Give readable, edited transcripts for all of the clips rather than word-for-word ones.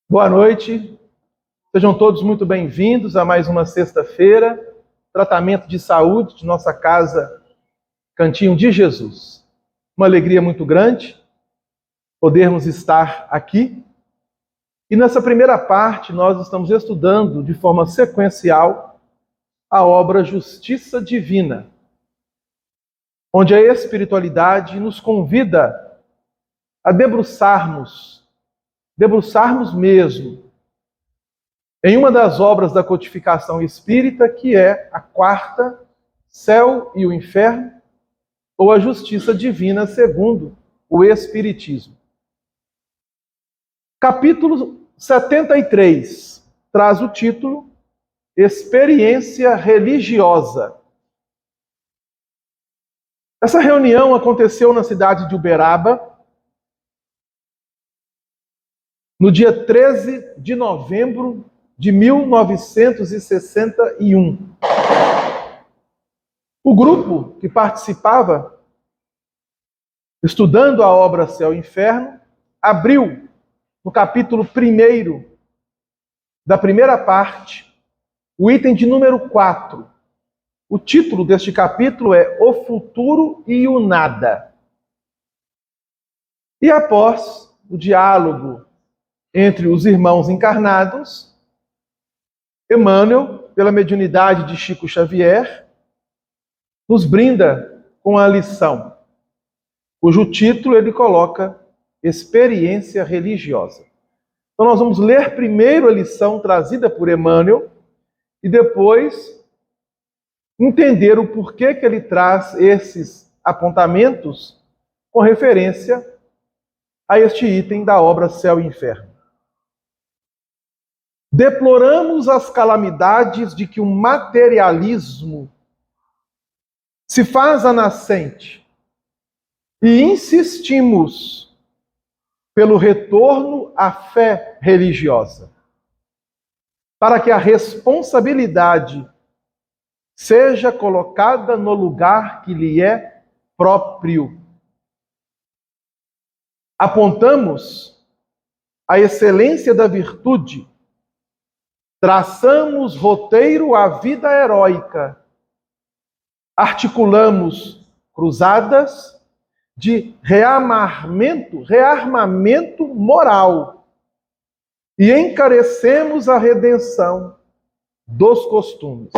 Boa noite, sejam todos muito bem-vindos a mais uma sexta-feira, tratamento de saúde de nossa casa Cantinho de Jesus. Uma alegria muito grande podermos estar aqui. E nessa primeira parte nós estamos estudando de forma sequencial a obra Justiça Divina, onde a espiritualidade nos convida a debruçarmos mesmo, em uma das obras da codificação espírita, que é a quarta, Céu e o Inferno, ou a Justiça Divina segundo o Espiritismo. Capítulo 73 traz o título Experiência Religiosa. Essa reunião aconteceu na cidade de Uberaba, no dia 13 de novembro de 1961. O grupo que participava, estudando a obra Céu e Inferno, abriu no capítulo 1 da primeira parte, o item de número 4. O título deste capítulo é O Futuro e o Nada. E após o diálogo entre os irmãos encarnados, Emmanuel, pela mediunidade de Chico Xavier, nos brinda com a lição, cujo título ele coloca Experiência Religiosa. Então nós vamos ler primeiro a lição trazida por Emmanuel e depois entender o porquê que ele traz esses apontamentos com referência a este item da obra Céu e Inferno. Deploramos as calamidades de que o materialismo se faz a nascente e insistimos pelo retorno à fé religiosa, para que a responsabilidade seja colocada no lugar que lhe é próprio. Apontamos a excelência da virtude, traçamos roteiro à vida heróica, articulamos cruzadas de rearmamento moral e encarecemos a redenção dos costumes.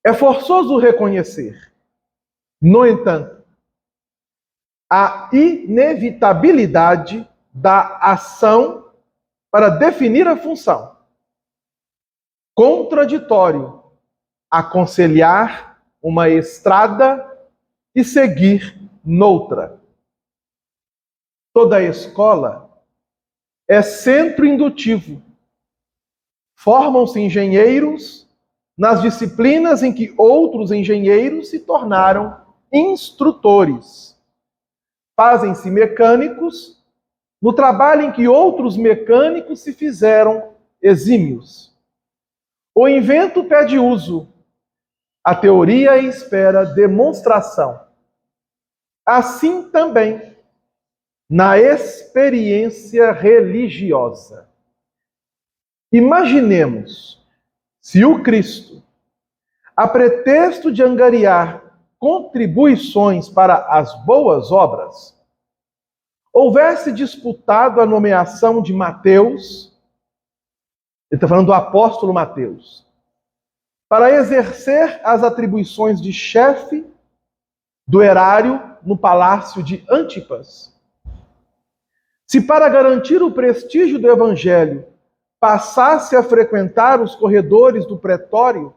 É forçoso reconhecer, no entanto, a inevitabilidade da ação para definir a função. Contraditório aconselhar uma estrada e seguir noutra. Toda escola é centro indutivo. Formam-se engenheiros nas disciplinas em que outros engenheiros se tornaram instrutores. Fazem-se mecânicos no trabalho em que outros mecânicos se fizeram exímios. O invento pede uso, a teoria espera demonstração. Assim também, na experiência religiosa. Imaginemos se o Cristo, a pretexto de angariar contribuições para as boas obras, houvesse disputado a nomeação de Mateus, ele está falando do apóstolo Mateus, para exercer as atribuições de chefe do erário no palácio de Antipas. Se para garantir o prestígio do evangelho passasse a frequentar os corredores do pretório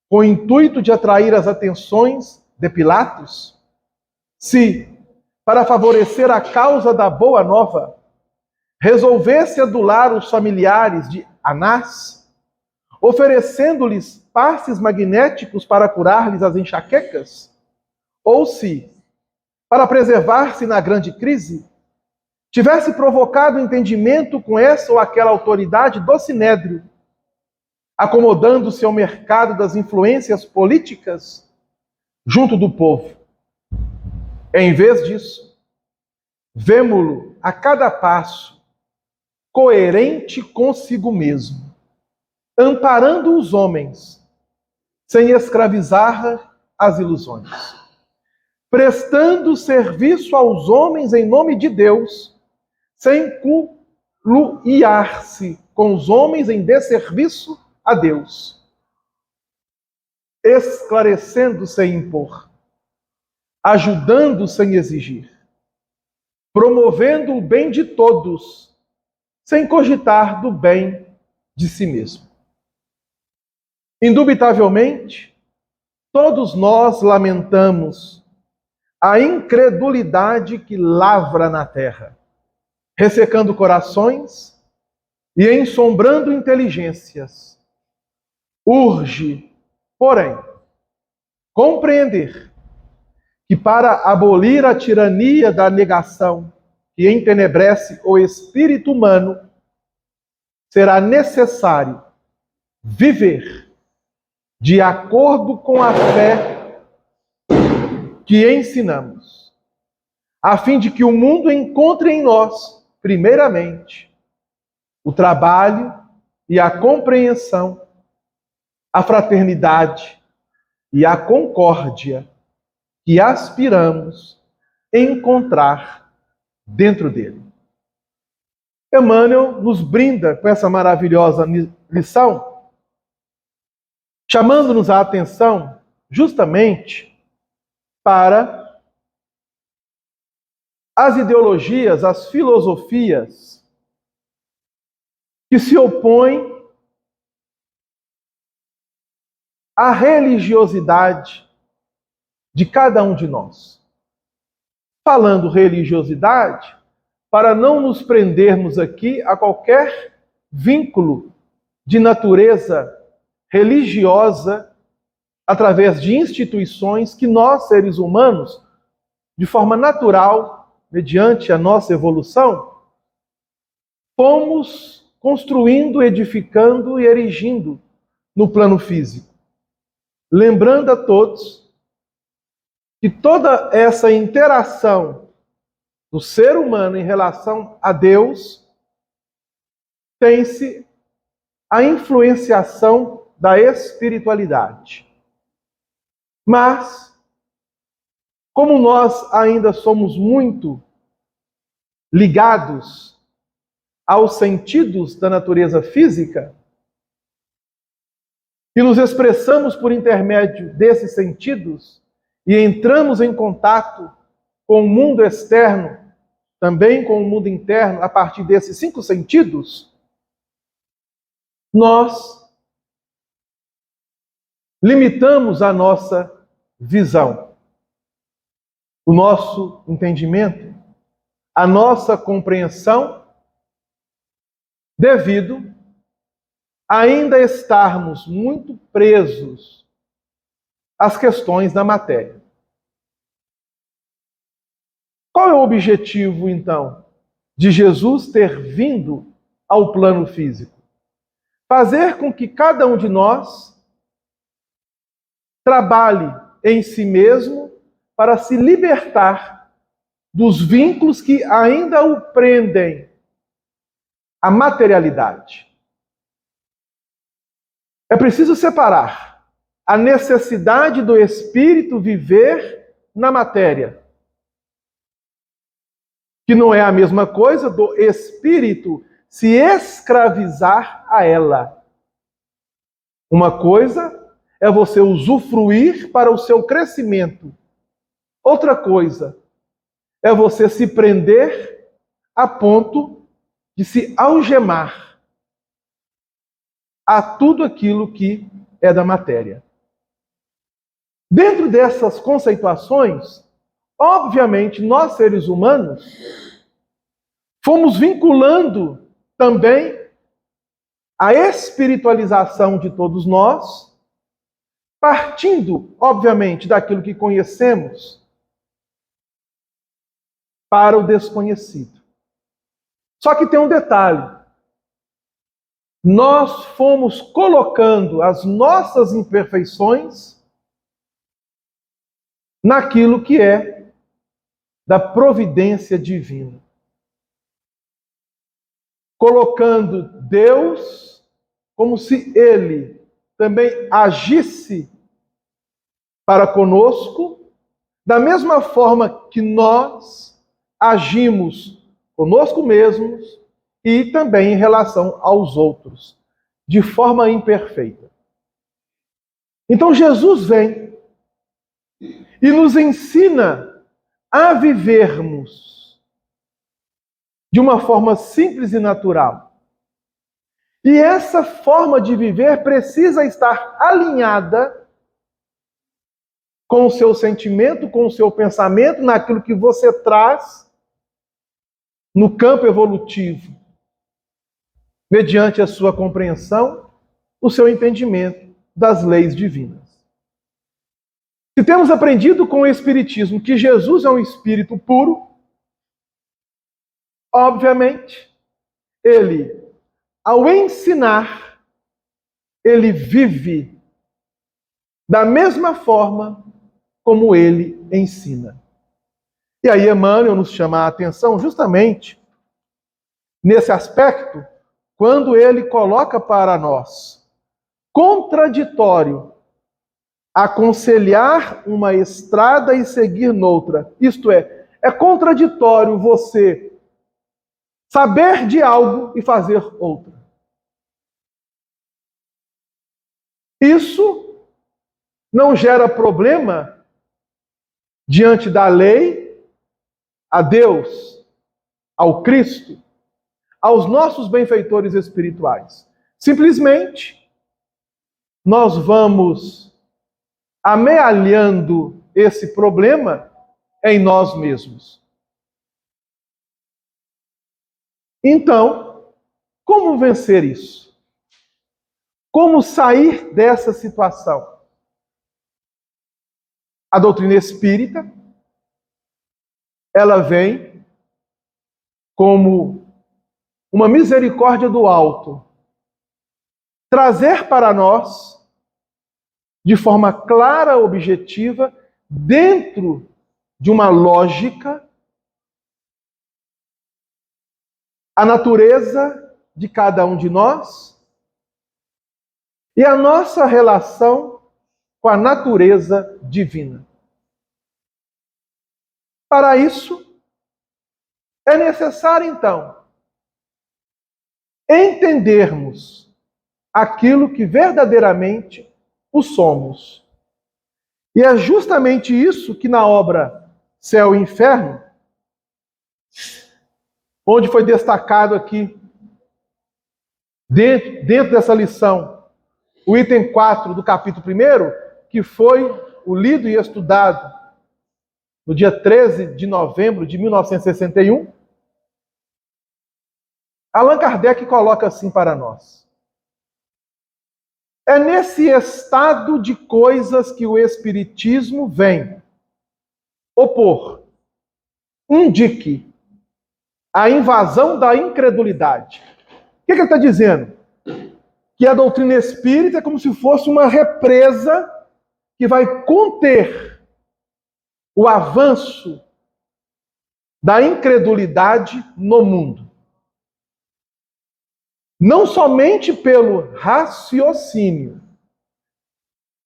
com o intuito de atrair as atenções de Pilatos, se, para favorecer a causa da boa nova, resolvesse adular os familiares de Anás, oferecendo-lhes passes magnéticos para curar-lhes as enxaquecas, ou se, para preservar-se na grande crise, tivesse provocado entendimento com essa ou aquela autoridade do sinédrio, acomodando-se ao mercado das influências políticas junto do povo. Em vez disso, vemo-lo a cada passo coerente consigo mesmo, amparando os homens, sem escravizar as ilusões, prestando serviço aos homens em nome de Deus, sem coluiar-se com os homens em desserviço a Deus, esclarecendo sem impor, ajudando sem exigir, promovendo o bem de todos, sem cogitar do bem de si mesmo. Indubitavelmente, todos nós lamentamos a incredulidade que lavra na terra, ressecando corações e ensombrando inteligências. Urge, porém, compreender que para abolir a tirania da negação que entenebrece o espírito humano, será necessário viver de acordo com a fé que ensinamos, a fim de que o mundo encontre em nós, primeiramente, o trabalho e a compreensão, a fraternidade e a concórdia que aspiramos encontrar dentro dele. Emmanuel nos brinda com essa maravilhosa lição, chamando-nos a atenção justamente para as ideologias, as filosofias que se opõem à religiosidade de cada um de nós. Falando religiosidade, para não nos prendermos aqui a qualquer vínculo de natureza religiosa através de instituições que nós, seres humanos, de forma natural, mediante a nossa evolução, fomos construindo, edificando e erigindo no plano físico. Lembrando a todos que toda essa interação do ser humano em relação a Deus tem-se a influenciação da espiritualidade. Mas, como nós ainda somos muito ligados aos sentidos da natureza física, e nos expressamos por intermédio desses sentidos, e entramos em contato com o mundo externo, também com o mundo interno, a partir desses 5 sentidos, nós limitamos a nossa visão, o nosso entendimento, a nossa compreensão, devido a ainda estarmos muito presos às questões da matéria. Qual é o objetivo, então, de Jesus ter vindo ao plano físico? Fazer com que cada um de nós trabalhe em si mesmo para se libertar dos vínculos que ainda o prendem à materialidade. É preciso separar a necessidade do espírito viver na matéria, que não é a mesma coisa do espírito se escravizar a ela. Uma coisa é você usufruir para o seu crescimento. Outra coisa é você se prender a ponto de se algemar a tudo aquilo que é da matéria. Dentro dessas conceituações, obviamente, nós seres humanos fomos vinculando também a espiritualização de todos nós, partindo, obviamente, daquilo que conhecemos para o desconhecido. Só que tem um detalhe. Nós fomos colocando as nossas imperfeições naquilo que é da providência divina. colocando Deus como se ele também agisse para conosco, da mesma forma que nós agimos conosco mesmos e também em relação aos outros, de forma imperfeita. Então Jesus vem e nos ensina a vivermos de uma forma simples e natural. E essa forma de viver precisa estar alinhada com o seu sentimento, com o seu pensamento, naquilo que você traz no campo evolutivo, mediante a sua compreensão, o seu entendimento das leis divinas. Se temos aprendido com o Espiritismo que Jesus é um espírito puro, obviamente, ele, ao ensinar, ele vive da mesma forma como ele ensina. E aí Emmanuel nos chama a atenção justamente nesse aspecto, quando ele coloca para nós contraditório aconselhar uma estrada e seguir noutra. Isto é contraditório você saber de algo e fazer outra. Isso não gera problema diante da lei, a Deus, ao Cristo, aos nossos benfeitores espirituais. Simplesmente, nós vamos amealhando esse problema em nós mesmos. Então, como vencer isso? Como sair dessa situação? A doutrina espírita, ela vem como uma misericórdia do alto, trazer para nós, de forma clara, objetiva, dentro de uma lógica, a natureza de cada um de nós e a nossa relação com a natureza divina. Para isso, é necessário, então, entendermos aquilo que verdadeiramente o somos. E é justamente isso que na obra Céu e Inferno, onde foi destacado aqui, dentro dessa lição, o item 4 do capítulo 1, que foi o lido e estudado no dia 13 de novembro de 1961, Allan Kardec coloca assim para nós: é nesse estado de coisas que o Espiritismo vem opor, indique a invasão da incredulidade. O que ele está dizendo? Que a doutrina espírita é como se fosse uma represa que vai conter o avanço da incredulidade no mundo. Não somente pelo raciocínio.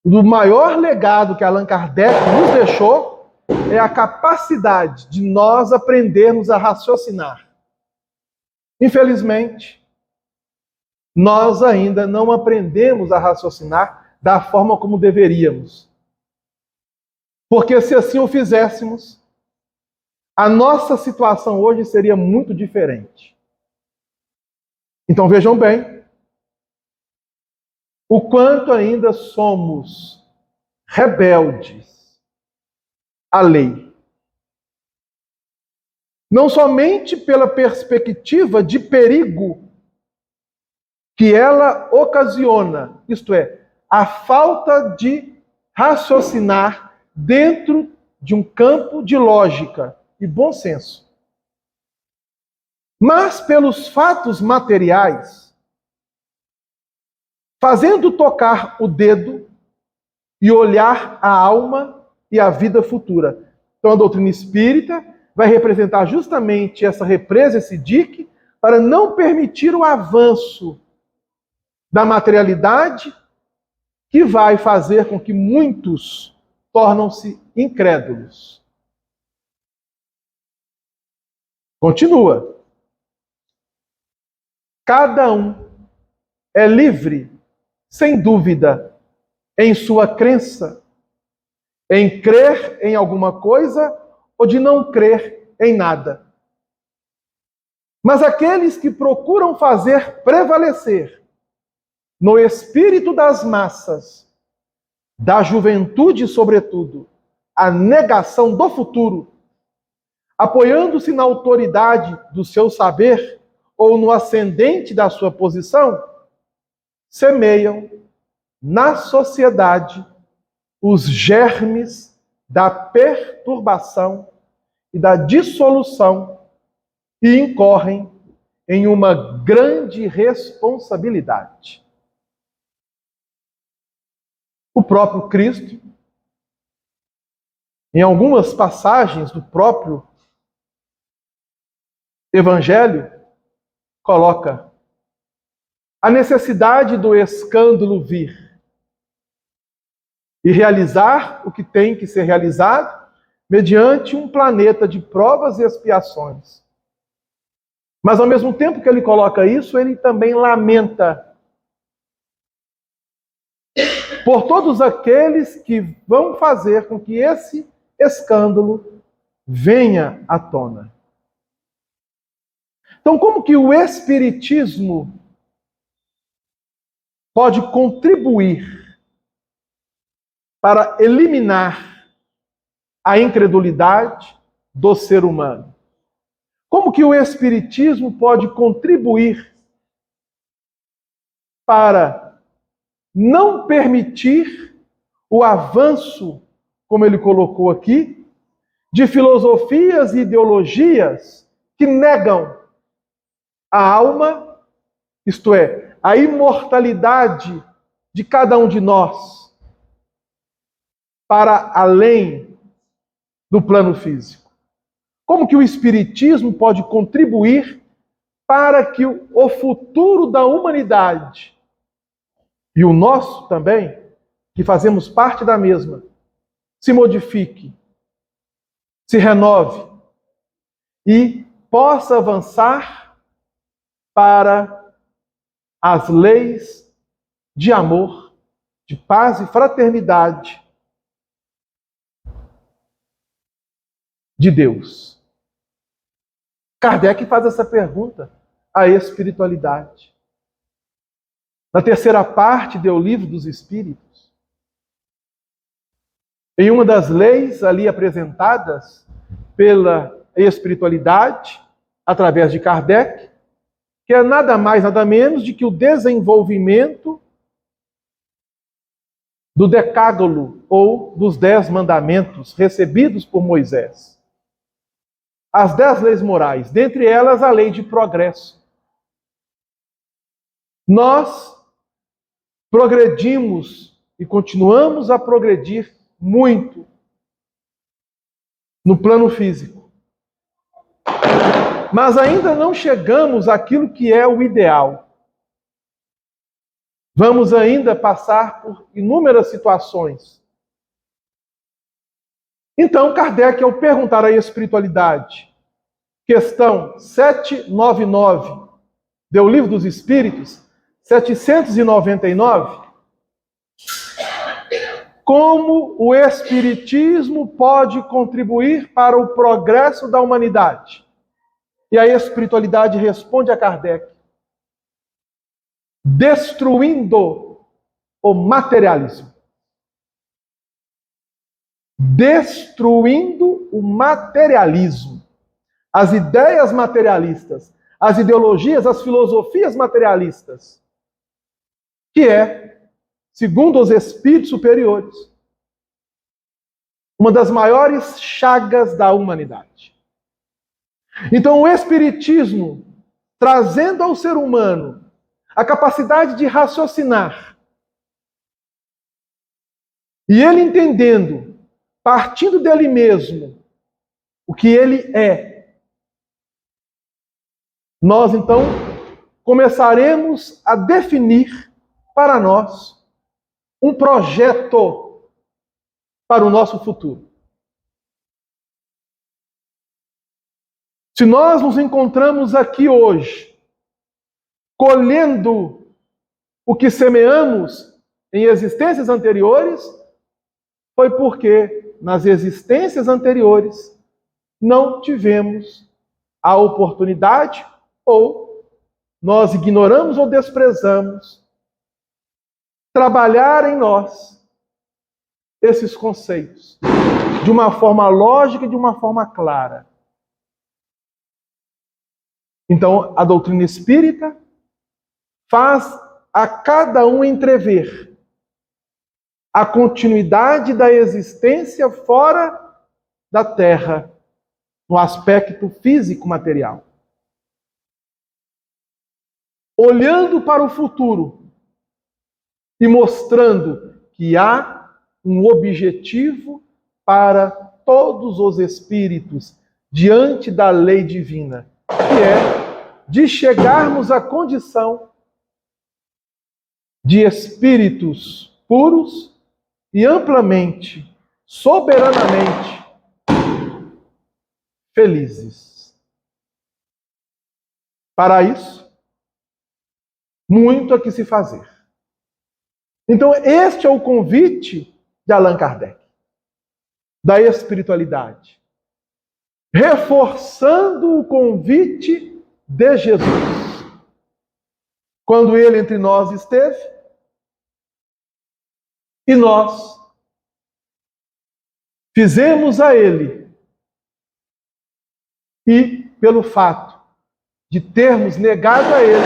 O maior legado que Allan Kardec nos deixou é a capacidade de nós aprendermos a raciocinar. Infelizmente, nós ainda não aprendemos a raciocinar da forma como deveríamos. Porque se assim o fizéssemos, a nossa situação hoje seria muito diferente. Então vejam bem, o quanto ainda somos rebeldes à lei. Não somente pela perspectiva de perigo que ela ocasiona, isto é, a falta de raciocinar dentro de um campo de lógica e bom senso, mas pelos fatos materiais, fazendo tocar o dedo e olhar a alma e a vida futura. Então a doutrina espírita vai representar justamente essa represa, esse dique, para não permitir o avanço da materialidade, que vai fazer com que muitos tornam-se incrédulos. Continua. Cada um é livre, sem dúvida, em sua crença, em crer em alguma coisa ou de não crer em nada. Mas aqueles que procuram fazer prevalecer no espírito das massas, da juventude sobretudo, a negação do futuro, apoiando-se na autoridade do seu saber ou no ascendente da sua posição, semeiam na sociedade os germes da perturbação e da dissolução e incorrem em uma grande responsabilidade. O próprio Cristo, em algumas passagens do próprio Evangelho, coloca a necessidade do escândalo vir e realizar o que tem que ser realizado mediante um planeta de provas e expiações. Mas ao mesmo tempo que ele coloca isso, ele também lamenta por todos aqueles que vão fazer com que esse escândalo venha à tona. Então, como que o Espiritismo pode contribuir para eliminar a incredulidade do ser humano? Como que o Espiritismo pode contribuir para não permitir o avanço, como ele colocou aqui, de filosofias e ideologias que negam a alma, isto é, a imortalidade de cada um de nós, para além do plano físico? Como que o Espiritismo pode contribuir para que o futuro da humanidade, e o nosso também, que fazemos parte da mesma, se modifique, se renove e possa avançar para as leis de amor, de paz e fraternidade de Deus? Kardec faz essa pergunta à espiritualidade. Na terceira parte do Livro dos Espíritos, em uma das leis ali apresentadas pela espiritualidade, através de Kardec, que é nada mais, nada menos de que o desenvolvimento do Decálogo, ou dos 10 mandamentos recebidos por Moisés. As 10 leis morais, dentre elas a lei de progresso. Nós progredimos e continuamos a progredir muito no plano físico. Mas ainda não chegamos àquilo que é o ideal. Vamos ainda passar por inúmeras situações. Então, Kardec, ao perguntar à espiritualidade, questão 799 do Livro dos Espíritos, 799, como o Espiritismo pode contribuir para o progresso da humanidade? E a espiritualidade responde a Kardec: destruindo o materialismo. Destruindo o materialismo. As ideias materialistas, as ideologias, as filosofias materialistas, que é, segundo os espíritos superiores, uma das maiores chagas da humanidade. Então, o Espiritismo, trazendo ao ser humano a capacidade de raciocinar, e ele entendendo, partindo dele mesmo, o que ele é, nós então começaremos a definir para nós um projeto para o nosso futuro. Se nós nos encontramos aqui hoje, colhendo o que semeamos em existências anteriores, foi porque nas existências anteriores não tivemos a oportunidade ou nós ignoramos ou desprezamos trabalhar em nós esses conceitos de uma forma lógica e de uma forma clara. Então, a doutrina espírita faz a cada um entrever a continuidade da existência fora da Terra, no aspecto físico-material. Olhando para o futuro e mostrando que há um objetivo para todos os espíritos diante da lei divina, que é de chegarmos à condição de espíritos puros e amplamente, soberanamente felizes. Para isso, muito há que se fazer. Então, este é o convite de Allan Kardec, da espiritualidade, reforçando o convite de Jesus. Quando ele entre nós esteve, e nós fizemos a ele, e pelo fato de termos negado a ele,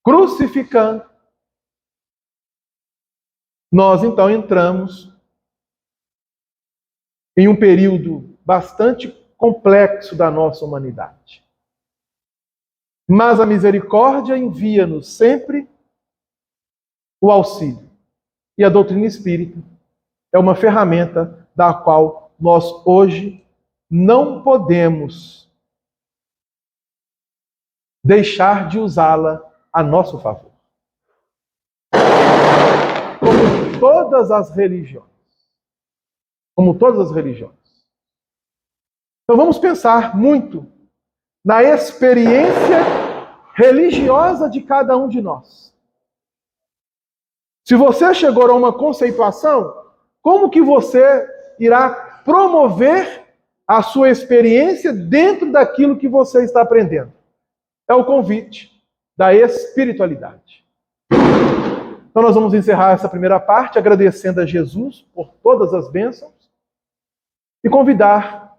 crucificando, nós então entramos em um período bastante complexo da nossa humanidade. Mas a misericórdia envia-nos sempre o auxílio. E a doutrina espírita é uma ferramenta da qual nós hoje não podemos deixar de usá-la a nosso favor. Como todas as religiões. Então vamos pensar muito na experiência religiosa de cada um de nós. Se você chegou a uma conceituação, como que você irá promover a sua experiência dentro daquilo que você está aprendendo? É o convite da espiritualidade. Então nós vamos encerrar essa primeira parte agradecendo a Jesus por todas as bênçãos e convidar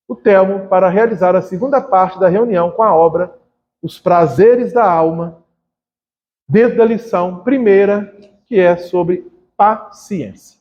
o Telmo para realizar a segunda parte da reunião com a obra Os Prazeres da Alma, dentro da lição primeira, que é sobre paciência.